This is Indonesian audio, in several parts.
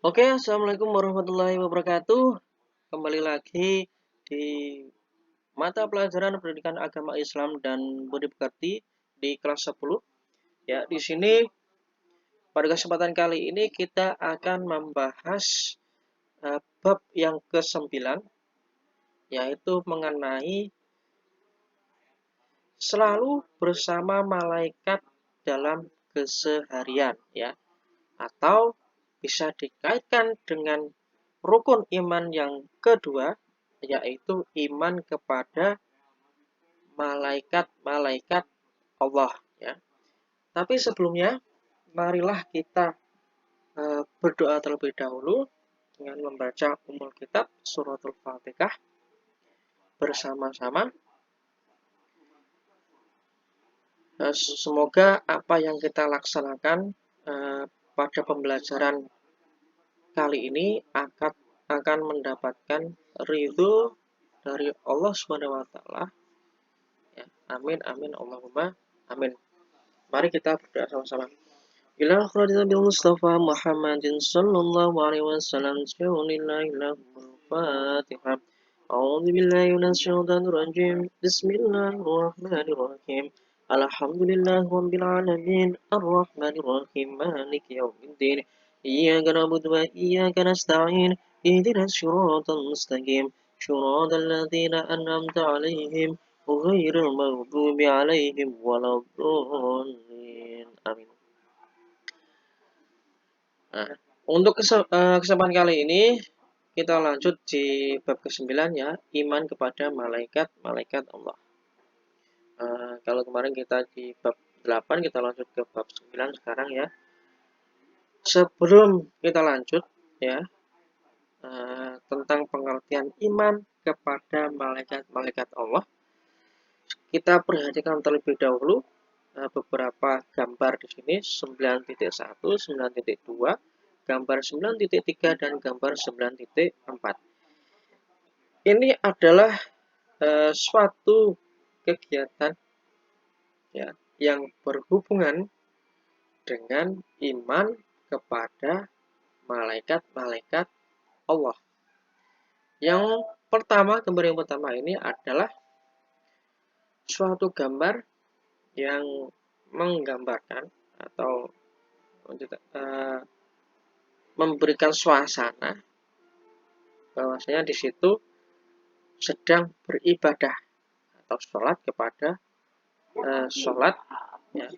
Oke, assalamualaikum warahmatullahi wabarakatuh. Kembali lagi di mata pelajaran pendidikan agama Islam dan budi pekerti di kelas 10. Ya, di sini pada kesempatan kali ini kita akan membahas bab yang ke-9, yaitu mengenai selalu bersama malaikat dalam keseharian, ya, atau bisa dikaitkan dengan rukun iman yang kedua, yaitu iman kepada malaikat-malaikat Allah, ya. Tapi sebelumnya, marilah kita berdoa terlebih dahulu dengan membaca Ummul Kitab Suratul Fatihah bersama-sama. Semoga apa yang kita laksanakan pada pembelajaran kali ini akan mendapatkan ridho dari Allah Subhanahu wa taala. Ya, amin amin Allahumma amin. Mari kita berdoa sama-sama. Ila khadiza bil Mustafa Muhammadin sallallahu alaihi wasallam syaulillahi lahumul Fatihah. A'udzu billahi minasyaitonir rajim. Bismillahirrahmanirrahim. Alhamdulillahi rabbil alamin arrahmanir rahim maliki yaumiddin. Iyyaka na'budu wa iyyaka nasta'in. Ihdinas siratal mustaqim. Siratal ladzina an'amta 'alaihim ghairil maghdubi 'alaihim waladdallin. Amin. Nah, untuk kesempatan kali ini kita lanjut di bab ke-9, ya, iman kepada malaikat-malaikat Allah. Kalau kemarin kita di bab 8, kita lanjut ke bab 9 sekarang, ya. Sebelum kita lanjut, ya, tentang pengertian iman kepada malaikat-malaikat Allah, kita perhatikan terlebih dahulu beberapa gambar di sini, 9.1, 9.2, gambar 9.3 dan gambar 9.4. Ini adalah suatu kegiatan, ya, yang berhubungan dengan iman kepada malaikat-malaikat Allah. Yang pertama, gambar yang pertama ini adalah suatu gambar yang menggambarkan atau memberikan suasana bahwasanya di situ sedang beribadah atau sholat kepada sholat, ya,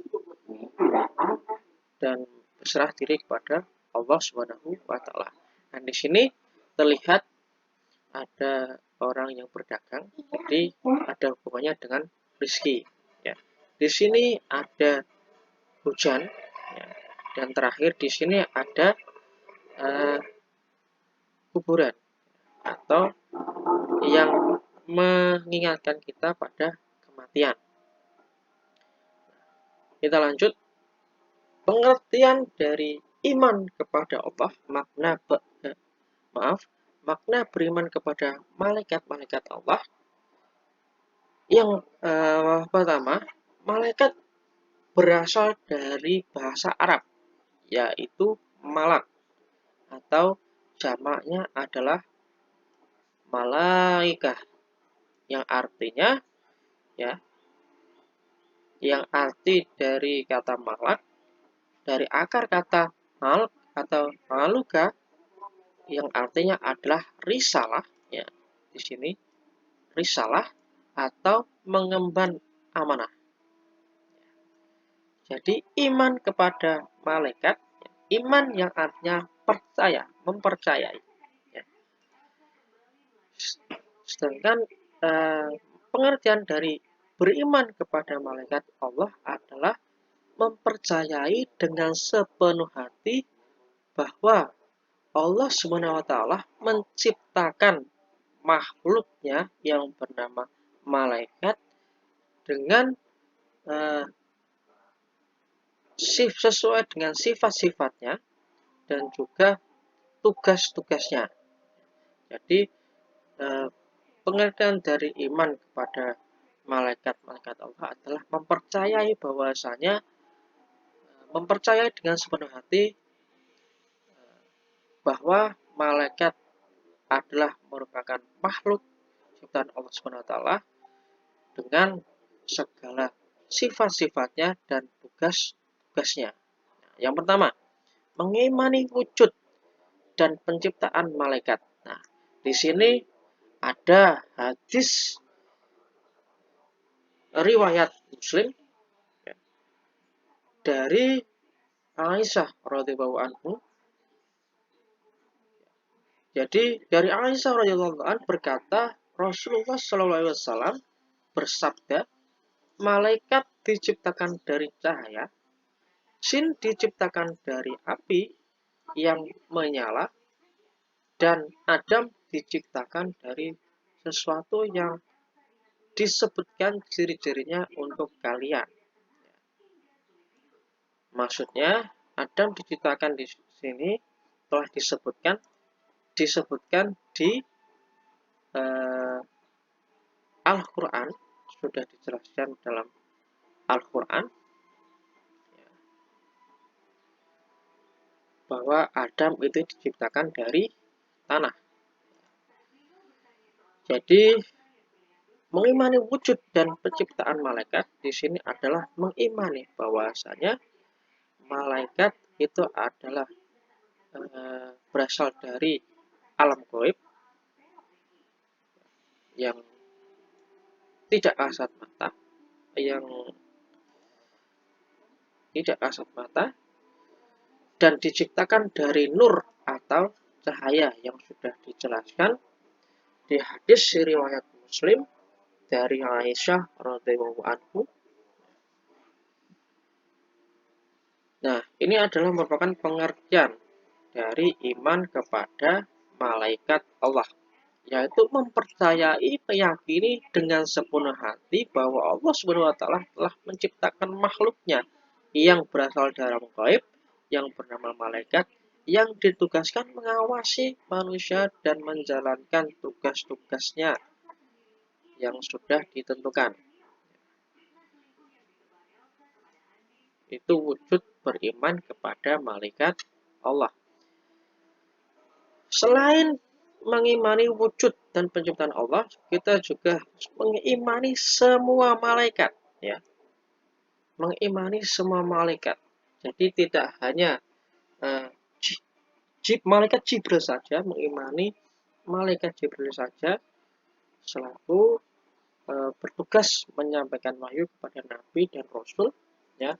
dan berserah diri kepada Allah Subhanahu wa taala. Dan di sini terlihat ada orang yang berdagang, jadi ada hubungannya dengan rezeki, ya. Di sini ada hujan, ya, dan terakhir di sini ada kuburan atau yang mengingatkan kita pada kematian. Kita lanjut. Pengertian dari iman kepada Allah, makna beriman kepada malaikat-malaikat Allah. Yang pertama, malaikat berasal dari bahasa Arab, yaitu malak, atau jamaknya adalah malaikah, yang artinya, ya, yang arti dari kata malak dari akar kata malk atau maluka, yang artinya adalah risalah, ya, di sini risalah atau mengemban amanah. Jadi iman kepada malaikat, iman yang artinya percaya, mempercayai, ya. Sedangkan pengertian dari beriman kepada malaikat Allah adalah mempercayai dengan sepenuh hati bahwa Allah Subhanahu wa taala menciptakan makhluknya yang bernama malaikat dengan sesuai dengan sifat-sifatnya dan juga tugas-tugasnya. Jadi pengertian dari iman kepada malaikat-malaikat Allah adalah mempercayai bahwasanya mempercayai dengan sepenuh hati bahwa malaikat adalah merupakan makhluk ciptaan Allah Subhanahu wa taala dengan segala sifat-sifatnya dan tugas-tugasnya. Yang pertama, mengimani wujud dan penciptaan malaikat. Nah, di sini ada hadis riwayat Muslim dari Aisyah radhiyallahu anhu. Jadi dari Aisyah radhiyallahu anhu berkata, Rasulullah shallallahu alaihi wasallam bersabda, malaikat diciptakan dari cahaya, jin diciptakan dari api yang menyala, dan Adam diciptakan dari sesuatu yang disebutkan ciri-cirinya untuk kalian. Maksudnya, Adam diciptakan di sini telah disebutkan di Al-Quran, sudah dijelaskan dalam Al-Quran bahwa Adam itu diciptakan dari tanah. Jadi mengimani wujud dan penciptaan malaikat di sini adalah mengimani bahwasanya malaikat itu adalah berasal dari alam gaib yang tidak kasat mata, dan diciptakan dari nur atau cahaya yang sudah dijelaskan di hadis riwayat Muslim dari Aisyah radhiyallahu anhu. Nah, ini adalah merupakan pengertian dari iman kepada malaikat Allah, yaitu mempercayai, meyakini dengan sepenuh hati bahwa Allah Subhanahu wa taala telah menciptakan makhluknya yang berasal dari alam gaib yang bernama malaikat yang ditugaskan mengawasi manusia dan menjalankan tugas-tugasnya yang sudah ditentukan. Itu wujud beriman kepada malaikat Allah. Selain mengimani wujud dan penciptaan Allah, kita juga mengimani semua malaikat, ya. Mengimani semua malaikat. Jadi tidak hanya malaikat Jibril saja, mengimani malaikat Jibril saja selaku bertugas menyampaikan wahyu kepada nabi dan rasul, ya.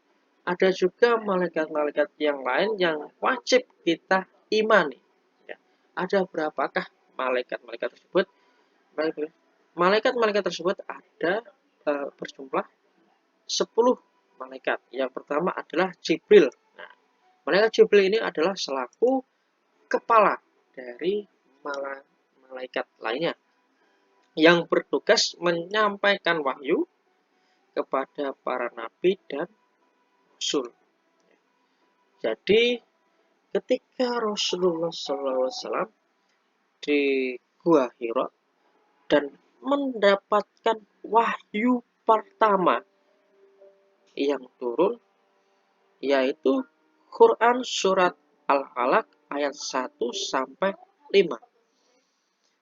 Ada juga malaikat-malaikat yang lain yang wajib kita imani. Ya. Ada berapakah malaikat-malaikat tersebut? Malaikat-malaikat tersebut ada berjumlah 10 malaikat. Yang pertama adalah Jibril. Nah, malaikat Jibril ini adalah selaku kepala dari malaikat lainnya yang bertugas menyampaikan wahyu kepada para nabi dan rasul. Jadi ketika Rasulullah SAW di Gua Hira dan mendapatkan wahyu pertama yang turun, yaitu Quran surat Al-Alaq ayat 1 sampai 5.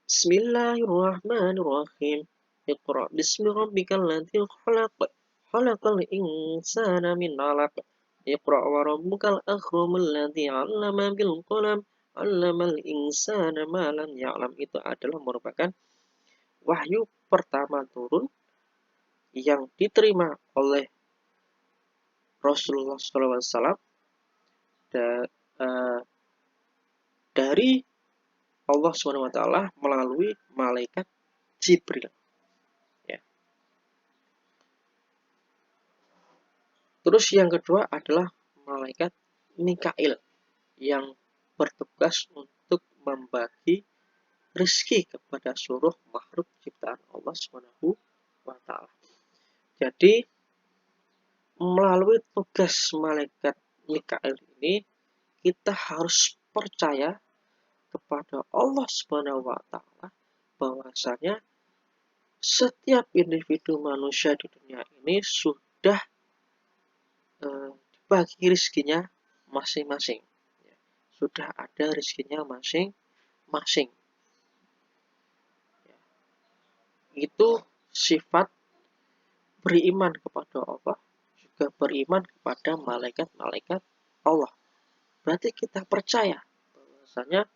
Bismillahirrahmanirrahim. Iqra bismi rabbikal ladzi khalaq. Khalaqal insana min 'alaq. Iqra wa rabbukal akramul ladzi 'allama bil qalam. 'Allamal insana ma lam ya'lam. Itu adalah merupakan wahyu pertama turun yang diterima oleh Rasulullah SAW dari Allah SWT melalui malaikat Jibril. Ya. Terus yang kedua adalah malaikat Mikail yang bertugas untuk membagi rezeki kepada seluruh makhluk ciptaan Allah SWT. Jadi melalui tugas malaikat Mikail ini kita harus percaya kepada Allah Subhanahu wa taala bahwasanya setiap individu manusia di dunia ini sudah dibagi rezekinya masing-masing. sudah ada rezekinya masing-masing. Itu sifat beriman kepada Allah, juga beriman kepada malaikat-malaikat Allah. Berarti kita percaya bahwasanya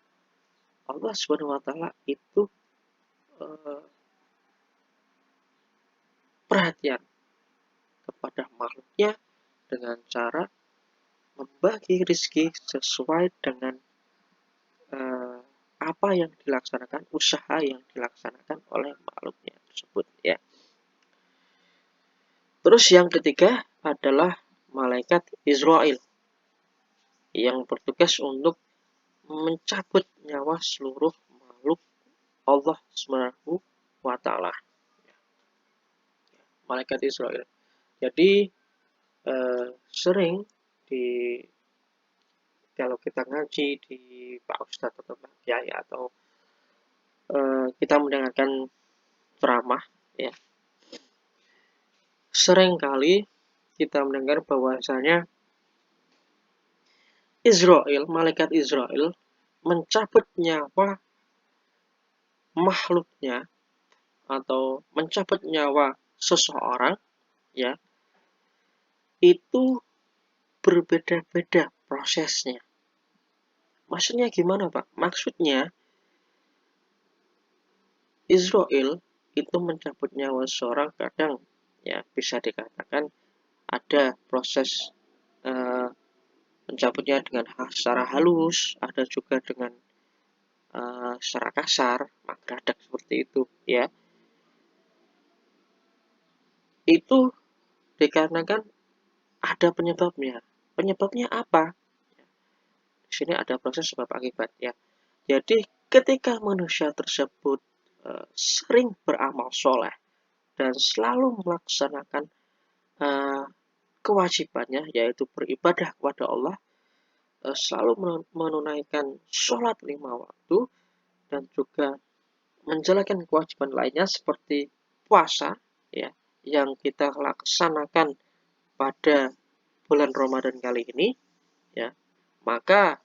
Allah Subhanahu wa taala itu perhatian kepada makhluknya dengan cara membagi rezeki sesuai dengan apa yang dilaksanakan, usaha yang dilaksanakan oleh makhluknya tersebut ya. Terus yang ketiga adalah malaikat Israel yang bertugas untuk mencabut nyawa seluruh makhluk Allah Subhanahu wa taala. Malaikat Israel. Jadi sering kalau kita ngaji di Pak Ustadz atau Pak Kiai atau kita mendengarkan ceramah ya, sering kali kita mendengar bahwasanya malaikat Israel mencabut nyawa makhluknya atau mencabut nyawa seseorang ya, itu berbeda-beda prosesnya. Maksudnya gimana, Pak? Maksudnya Israel itu mencabut nyawa seseorang kadang ya bisa dikatakan ada proses mencabutnya dengan secara halus, ada juga dengan secara kasar, mendadak seperti itu ya. Itu dikarenakan ada penyebabnya. Penyebabnya apa? Di sini ada proses sebab akibat ya. Jadi ketika manusia tersebut sering beramal soleh dan selalu melaksanakan kewajibannya yaitu beribadah kepada Allah, selalu menunaikan sholat 5 waktu dan juga menjalankan kewajiban lainnya seperti puasa ya yang kita laksanakan pada bulan Ramadan kali ini ya, maka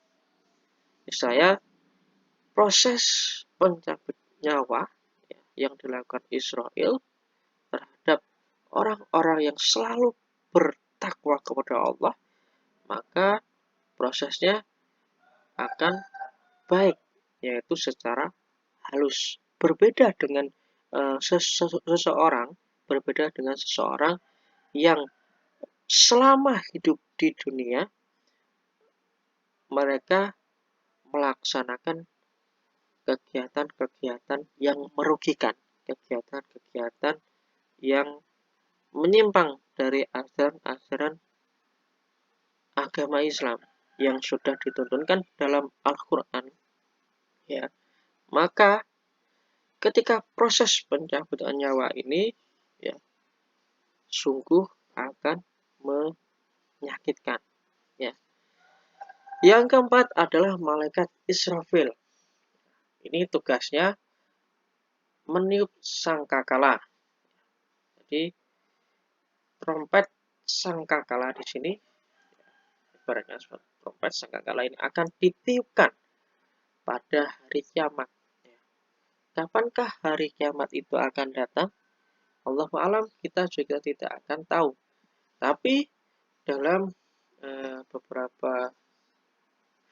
saya proses pencabut nyawa ya, yang dilakukan Israel terhadap orang-orang yang selalu bertakwa kepada Allah, maka prosesnya akan baik, yaitu secara halus. Berbeda dengan seseorang, berbeda dengan seseorang yang selama hidup di dunia mereka melaksanakan kegiatan-kegiatan yang merugikan, kegiatan-kegiatan yang menyimpang dari ajaran-ajaran agama Islam yang sudah dituntunkan dalam Al-Quran ya, maka ketika proses pencabutan nyawa ini ya sungguh akan menyakitkan ya. Yang keempat adalah malaikat Israfil. Ini tugasnya meniup sangkakala. Jadi trompet sangkakala di sini ibaratnya trompet sangkakala ini akan ditiupkan pada hari kiamat. Kapankah hari kiamat itu akan datang? Allahu a'lam, kita juga tidak akan tahu. Tapi dalam beberapa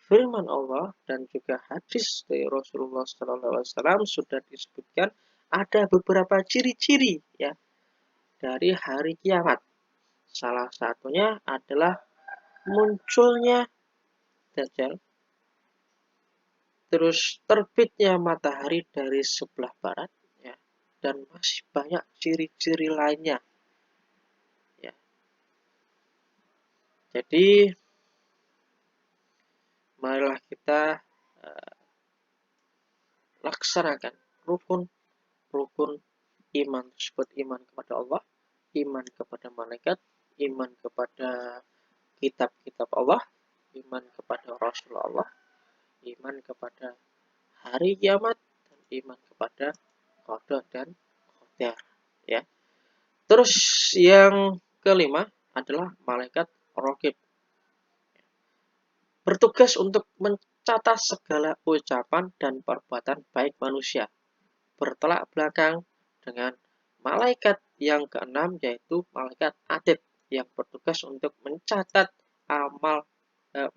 firman Allah dan juga hadis dari Rasulullah SAW sudah disebutkan ada beberapa ciri-ciri ya dari hari kiamat. Salah satunya adalah munculnya Dajjal, terus terbitnya matahari dari sebelah barat ya, dan masih banyak ciri-ciri lainnya ya. Jadi marilah kita laksanakan rukun iman tersebut, iman kepada Allah, iman kepada malaikat, iman kepada kitab-kitab Allah, iman kepada Rasulullah, iman kepada hari kiamat, dan iman kepada qada dan qadar ya. Terus yang kelima adalah malaikat raqib, bertugas untuk mencatat segala ucapan dan perbuatan baik manusia. Bertolak belakang dengan malaikat yang keenam, yaitu malaikat atid yang bertugas untuk mencatat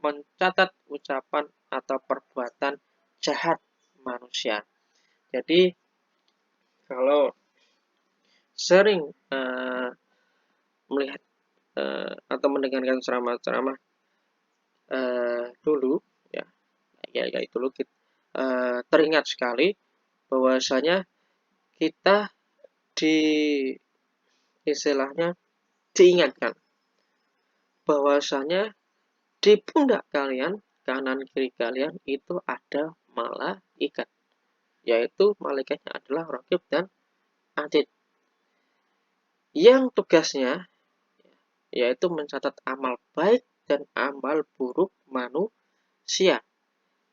mencatat ucapan atau perbuatan jahat manusia. Jadi kalau sering melihat atau mendengarkan ceramah-ceramah dulu, ya dulu teringat sekali bahwasanya kita istilahnya diingatkan bahwasanya di pundak kalian, kanan kiri kalian itu ada malaikat, yaitu malaikatnya adalah Raqib dan Atid, yang tugasnya yaitu mencatat amal baik dan amal buruk manusia.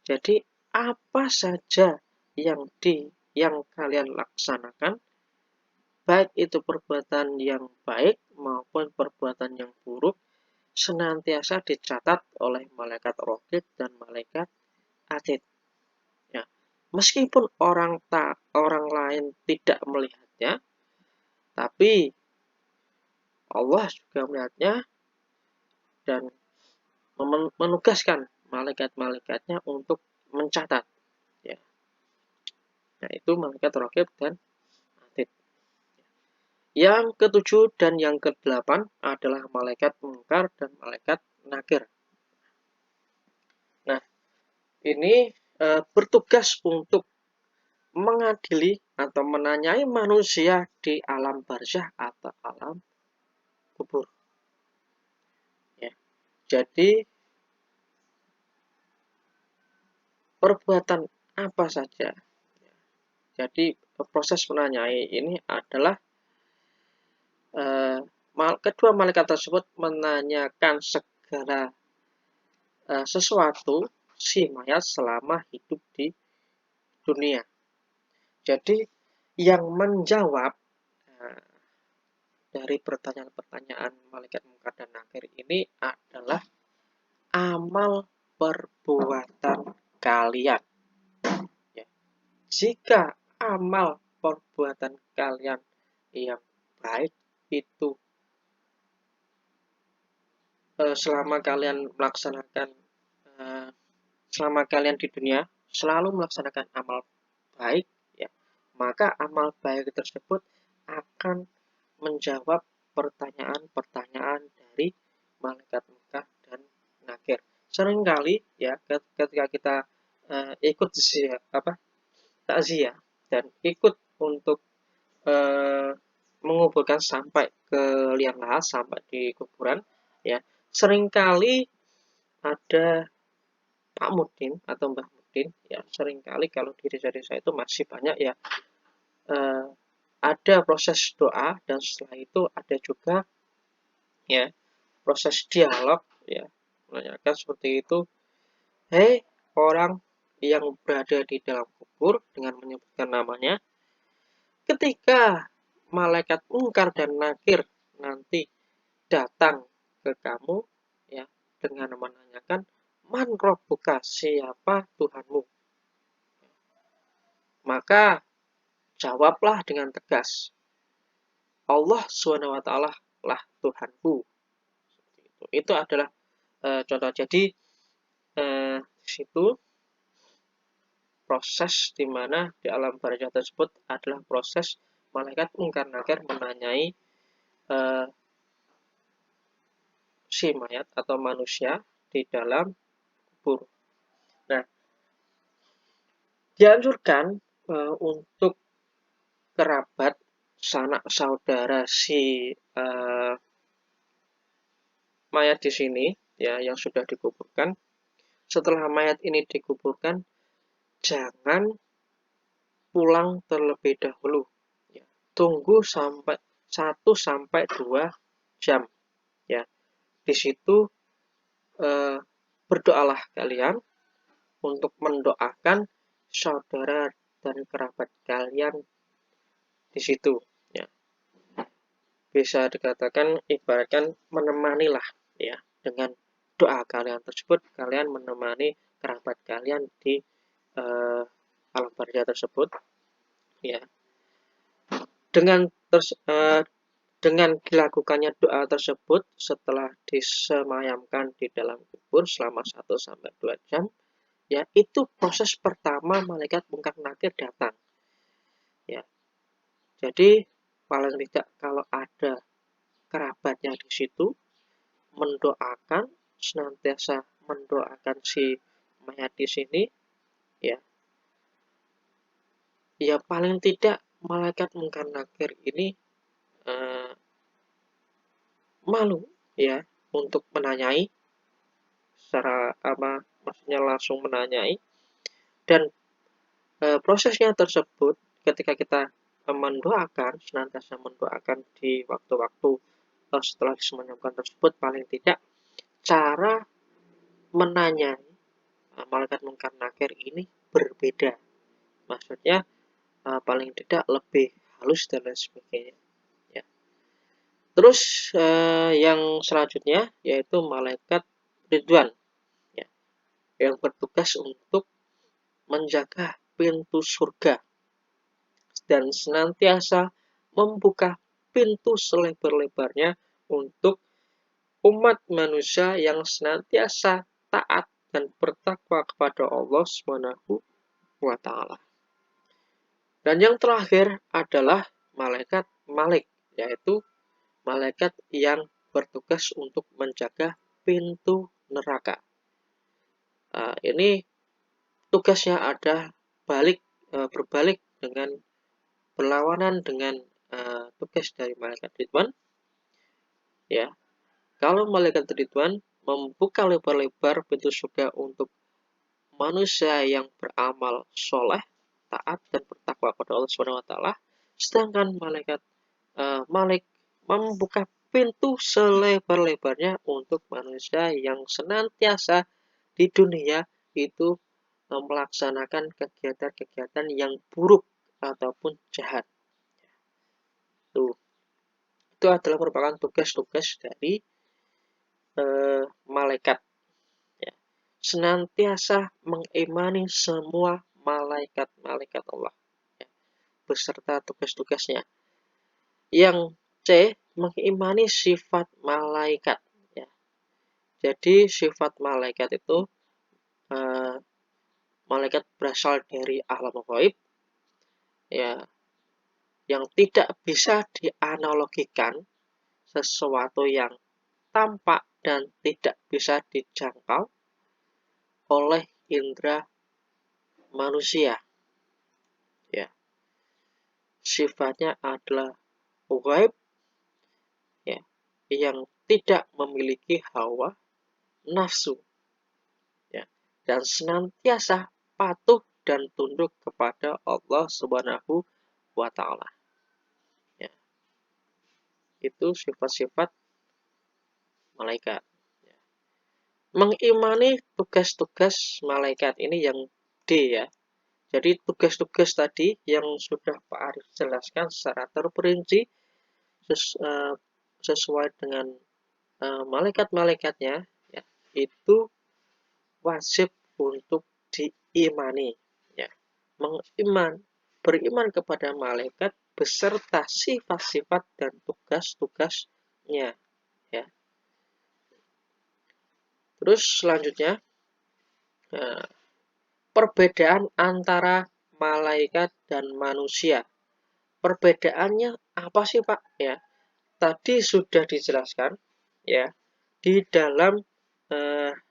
Jadi apa saja yang kalian laksanakan, baik itu perbuatan yang baik maupun perbuatan yang buruk, senantiasa dicatat oleh malaikat Raqib dan malaikat Atid. Ya, meskipun orang lain tidak melihatnya, tapi Allah juga melihatnya dan menugaskan malaikat-malaikatnya untuk mencatat. Ya. Nah, itu malaikat Raqib dan Atid. Yang ketujuh dan yang kedelapan adalah malaikat Munkar dan malaikat Nakir. Nah, ini bertugas untuk mengadili atau menanyai manusia di alam barzah atau alam kubur. Ya. Jadi perbuatan apa saja. Jadi proses menanyai ini adalah kedua malaikat tersebut menanyakan segala sesuatu si mayat selama hidup di dunia. Jadi yang menjawab dari pertanyaan-pertanyaan malaikat Munkar dan Nakir ini adalah amal perbuatan kalian. Ya. Jika amal perbuatan kalian yang baik itu selama kalian di dunia selalu melaksanakan amal baik, ya, maka amal baik tersebut akan menjawab pertanyaan-pertanyaan dari malaikat Munkar dan Nakir. Seringkali ya ketika kita ikut takziah dan ikut untuk menguburkan sampai ke liang lahat, sampai di kuburan, ya seringkali ada Pak Mudin atau Mbah Mudin, ya seringkali kalau di desa-desa itu masih banyak ya ada proses doa, dan setelah itu ada juga ya proses dialog, ya menanyakan seperti itu, hei orang yang berada di dalam kubur, dengan menyebutkan namanya. Ketika malaikat Munkar dan Nakir nanti datang ke kamu, ya, dengan menanyakan man rabbuka, siapa Tuhanmu, maka jawablah dengan tegas, Allah SWT lah Tuhanku. Itu adalah contoh. Jadi situ proses di mana di alam barzah tersebut adalah proses malaikat Munkar Nakir menanyai si mayat atau manusia di dalam kubur. Nah, dianjurkan untuk kerabat, sanak saudara si mayat di sini, ya, yang sudah dikuburkan, setelah mayat ini dikuburkan, jangan pulang terlebih dahulu. Ya, tunggu sampai 1-2 jam. Ya, di situ berdoalah kalian untuk mendoakan saudara dan kerabat kalian di situ. Ya, bisa dikatakan ibaratkan menemanilah, ya, dengan doa kalian tersebut, kalian menemani kerabat kalian di alam barzah tersebut, ya. Dengan dilakukannya doa tersebut setelah disemayamkan di dalam kubur selama 1 sampai 2 jam, ya, itu proses pertama malaikat mungkar nakir datang, ya. Jadi paling tidak kalau ada kerabatnya di situ, mendoakan, senantiasa mendoakan si mayat di sini, ya, ya paling tidak malaikat mungkar nakir ini malu, ya, untuk menanyai secara apa, maksudnya langsung menanyai. Dan prosesnya tersebut ketika kita mendoakan, senantiasa mendoakan di waktu-waktu setelah disemayamkan tersebut, paling tidak cara menanyai malaikat mungkar nakir ini berbeda. Maksudnya paling tidak lebih halus dan lain sebagainya, ya. Terus yang selanjutnya yaitu malaikat Ridwan, ya, yang bertugas untuk menjaga pintu surga dan senantiasa membuka pintu selebar-lebarnya untuk umat manusia yang senantiasa taat dan bertakwa kepada Allah Subhanahu wa taala. Dan yang terakhir adalah malaikat Malik, yaitu malaikat yang bertugas untuk menjaga pintu neraka. Ini tugasnya ada berbalik dengan berlawanan dengan tugas dari malaikat Ridwan, ya. Kalau malaikat Ridwan membuka lebar-lebar pintu surga untuk manusia yang beramal soleh, taat dan bertakwa kepada Allah Subhanahu wa taala, sedangkan malaikat Malik membuka pintu selebar-lebarnya untuk manusia yang senantiasa di dunia itu melaksanakan kegiatan-kegiatan yang buruk ataupun jahat. Itu adalah merupakan tugas-tugas dari malaikat, ya. Senantiasa mengimani semua malaikat-malaikat Allah, ya, beserta tugas-tugasnya. Yang C, mengimani sifat malaikat, ya. Jadi sifat malaikat itu malaikat berasal dari alam gaib, ya, yang tidak bisa dianalogikan, sesuatu yang tampak dan tidak bisa dijangkau oleh indera manusia, ya. Sifatnya adalah gaib, ya, yang tidak memiliki hawa nafsu, ya, dan senantiasa patuh dan tunduk kepada Allah Subhanahu wa taala, ya. Itu sifat-sifat malaikat, ya. Mengimani tugas-tugas malaikat ini yang D, ya. Jadi tugas-tugas tadi yang sudah Pak Arif jelaskan secara terperinci sesuai dengan malaikat-malaikatnya, ya, itu wajib untuk diimani, ya. Beriman kepada malaikat beserta sifat-sifat dan tugas-tugasnya, ya. Terus selanjutnya perbedaan antara malaikat dan manusia. Perbedaannya apa sih, Pak? Ya, tadi sudah dijelaskan, ya, di dalam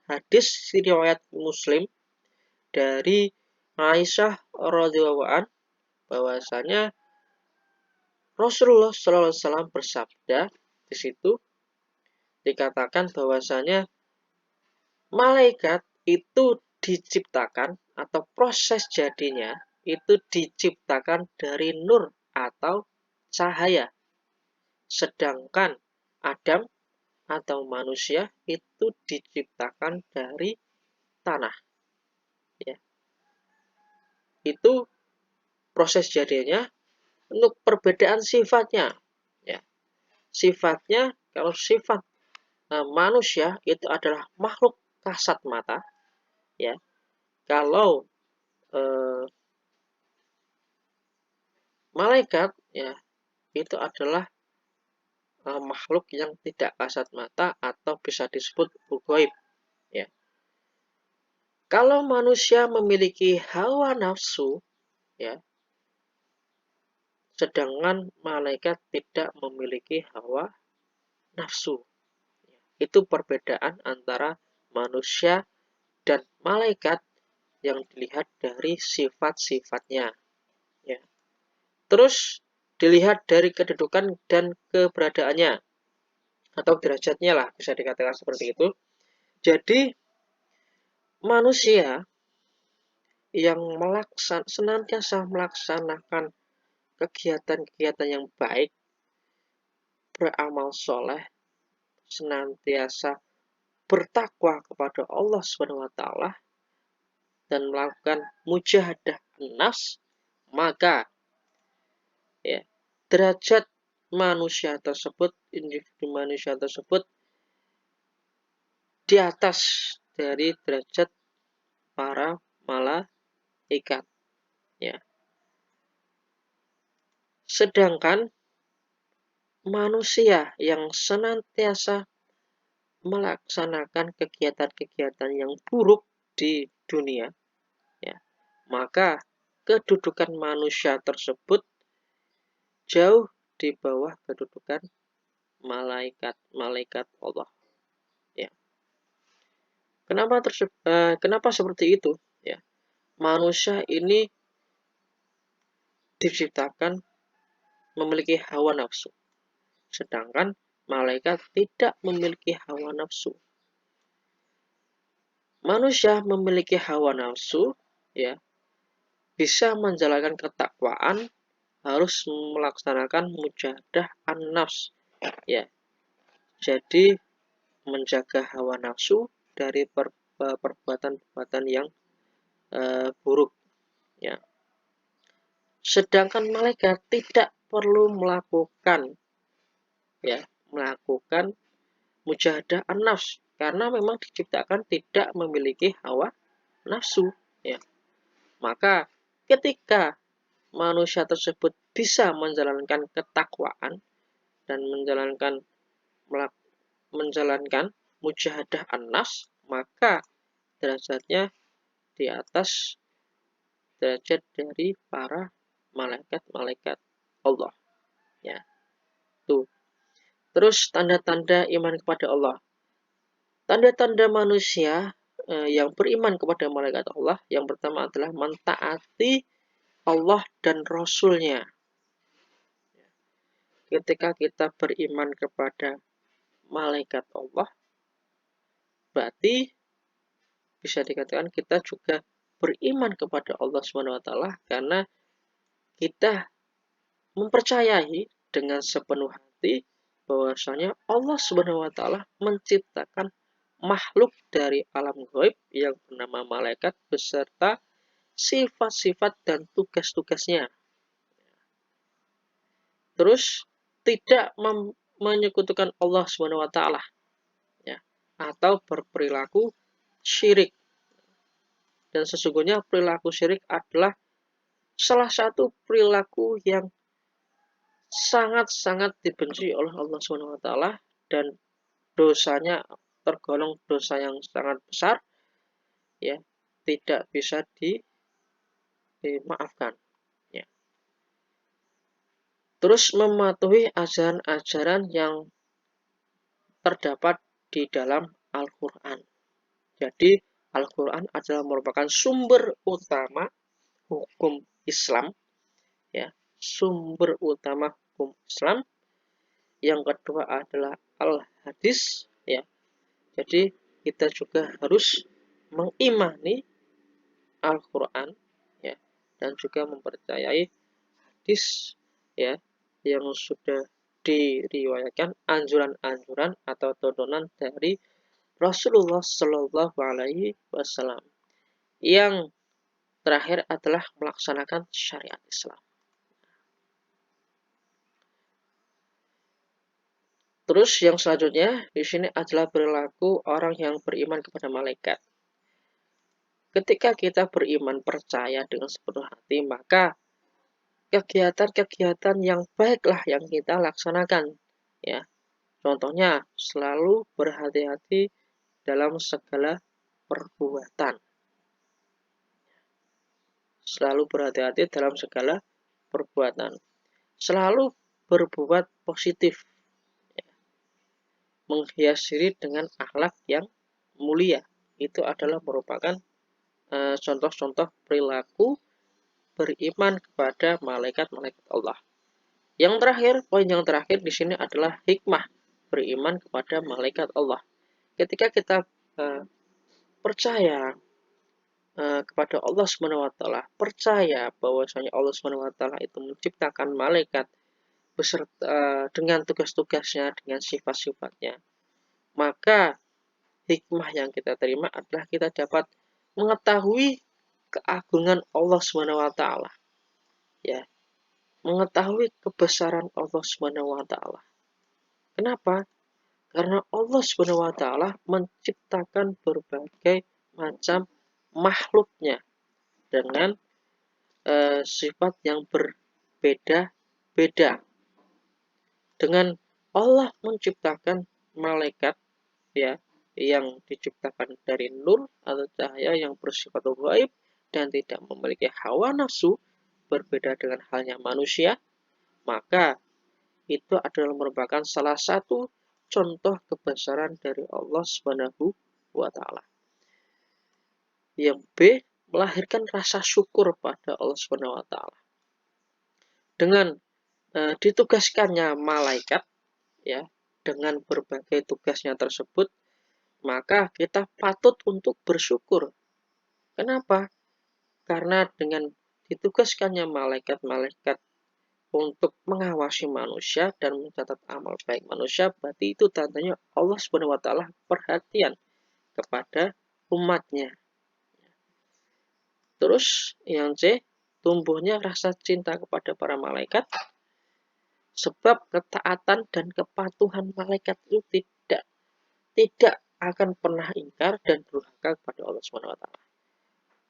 hadis riwayat Muslim dari Aisyah radhiyallahu an, bahwasanya Rasulullah SAW bersabda, di situ dikatakan bahwasanya malaikat itu diciptakan atau proses jadinya itu diciptakan dari nur atau cahaya, sedangkan Adam atau manusia itu diciptakan dari tanah, ya. Itu proses jadinya. Untuk perbedaan sifatnya, ya, sifatnya kalau sifat manusia itu adalah makhluk kasat mata, ya, kalau malaikat ya itu adalah makhluk yang tidak kasat mata atau bisa disebut ghaib ya. Kalau manusia memiliki hawa nafsu ya, sedangkan malaikat tidak memiliki hawa nafsu. Itu perbedaan antara manusia dan malaikat yang dilihat dari sifat-sifatnya ya. Terus dilihat dari kedudukan dan keberadaannya atau derajatnya lah, bisa dikatakan seperti itu. Jadi manusia yang senantiasa melaksanakan kegiatan-kegiatan yang baik, beramal soleh, senantiasa bertakwa kepada Allah SWT dan melakukan mujahadah nafs, maka ya, derajat manusia tersebut, individu manusia tersebut di atas dari derajat para malaikat ya. Sedangkan manusia yang senantiasa melaksanakan kegiatan-kegiatan yang buruk di dunia ya, maka kedudukan manusia tersebut jauh di bawah kedudukan malaikat Allah ya. Kenapa seperti itu ya? Manusia ini diciptakan memiliki hawa nafsu, sedangkan malaikat tidak memiliki hawa nafsu. Manusia memiliki hawa nafsu ya, bisa menjalankan ketakwaan, harus melaksanakan mujahadah an-nafs ya. Jadi menjaga hawa nafsu dari perbuatan-perbuatan yang buruk ya. Sedangkan malaikat tidak perlu melakukan mujahadah an-nafs karena memang diciptakan tidak memiliki hawa nafsu ya. Maka ketika manusia tersebut bisa menjalankan ketakwaan dan menjalankan mujahadah an-nafs, maka derajatnya di atas derajat dari para malaikat-malaikat Allah ya. Tuh. Terus tanda-tanda iman kepada Allah. Tanda-tanda manusia yang beriman kepada malaikat Allah, yang pertama adalah mentaati Allah dan Rasul-Nya. Ketika kita beriman kepada malaikat Allah, berarti bisa dikatakan kita juga beriman kepada Allah SWT karena kita mempercayai dengan sepenuh hati bahwasanya Allah SWT menciptakan makhluk dari alam gaib yang bernama malaikat beserta sifat-sifat dan tugas-tugasnya. Terus tidak menyekutukan Allah SWT ya, atau berperilaku syirik. Dan sesungguhnya perilaku syirik adalah salah satu perilaku yang sangat-sangat dibenci oleh Allah SWT dan dosanya tergolong dosa yang sangat besar ya, tidak bisa dimaafkan ya. Terus mematuhi ajaran-ajaran yang terdapat di dalam Al-Quran. Jadi Al-Quran adalah merupakan sumber utama hukum Islam ya, sumber utama hukum Islam. Yang kedua adalah Al-Hadis ya. Jadi kita juga harus mengimani Al-Quran ya, dan juga mempercayai hadis ya yang sudah diriwayatkan, anjuran-anjuran atau tuntunan dari Rasulullah Shallallahu Alaihi Wasallam. Yang terakhir adalah melaksanakan syariat Islam. Terus yang selanjutnya di sini adalah perilaku orang yang beriman kepada malaikat. Ketika kita beriman percaya dengan sepenuh hati, maka kegiatan-kegiatan yang baiklah yang kita laksanakan. Ya, contohnya selalu berhati-hati dalam segala perbuatan. Selalu berhati-hati dalam segala perbuatan. Selalu berbuat positif. Menghias diri dengan akhlak yang mulia. Itu adalah merupakan contoh-contoh perilaku beriman kepada malaikat-malaikat Allah. Yang terakhir, poin yang terakhir di sini adalah hikmah beriman kepada malaikat Allah. Ketika kita percaya kepada Allah SWT, percaya bahwasanya Allah SWT itu menciptakan malaikat beserta dengan tugas-tugasnya, dengan sifat-sifatnya, maka hikmah yang kita terima adalah kita dapat mengetahui keagungan Allah SWT, ya, mengetahui kebesaran Allah SWT. Kenapa? Karena Allah SWT menciptakan berbagai macam makhluknya dengan sifat yang berbeda-beda. Dengan Allah menciptakan malaikat, ya, yang diciptakan dari nur atau cahaya yang bersifat gaib dan tidak memiliki hawa nafsu, berbeda dengan halnya manusia, maka itu adalah merupakan salah satu contoh kebesaran dari Allah Subhanahu wa taala. Yang B, melahirkan rasa syukur pada Allah Subhanahu wa taala. Dengan ditugaskannya malaikat, ya, dengan berbagai tugasnya tersebut, maka kita patut untuk bersyukur. Kenapa? Karena dengan ditugaskannya malaikat-malaikat untuk mengawasi manusia dan mencatat amal baik manusia, berarti itu tandanya Allah Subhanahu wa taala perhatian kepada umatnya. Terus yang C, tumbuhnya rasa cinta kepada para malaikat, sebab ketaatan dan kepatuhan malaikat itu tidak akan pernah ingkar dan durhaka kepada Allah Subhanahu wa taala.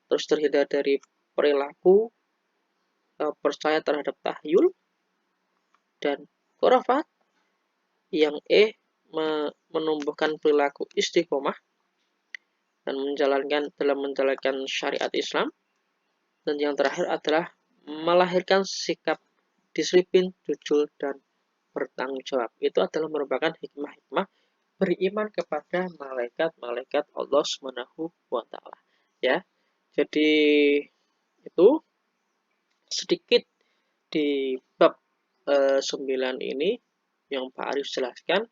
Terus terhindar dari perilaku percaya terhadap tahyul dan khurafat. Yang E, menumbuhkan perilaku istiqomah dan menjalankan syariat Islam. Dan yang terakhir adalah melahirkan sikap disiplin, jujur, dan bertanggung jawab. Itu adalah merupakan hikmah-hikmah beriman kepada malaikat-malaikat Allah Subhanahu wa taala. Ya. Jadi itu sedikit di bab 9 ini yang Pak Arif jelaskan.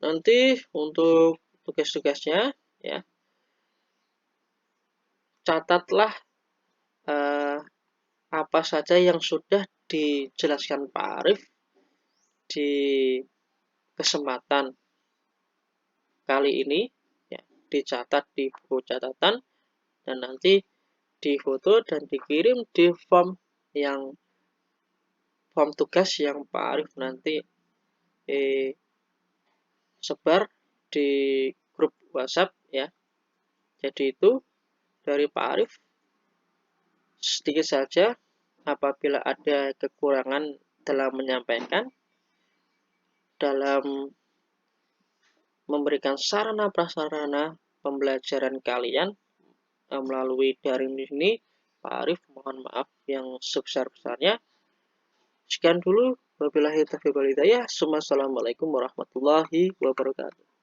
Nanti untuk tugas-tugasnya, ya, catatlah apa saja yang sudah dijelaskan Pak Arif di kesempatan kali ini, ya, dicatat di buku catatan dan nanti difoto dan dikirim di form tugas yang Pak Arif nanti sebar di grup WhatsApp, ya. Jadi itu dari Pak Arif sedikit saja. Apabila ada kekurangan dalam menyampaikan, dalam memberikan sarana prasarana pembelajaran kalian melalui daring ini, Pak Arif mohon maaf yang sebesar-besarnya. Sekian dulu. Wabillahi taufiq wal hidayah. Assalamualaikum warahmatullahi wabarakatuh.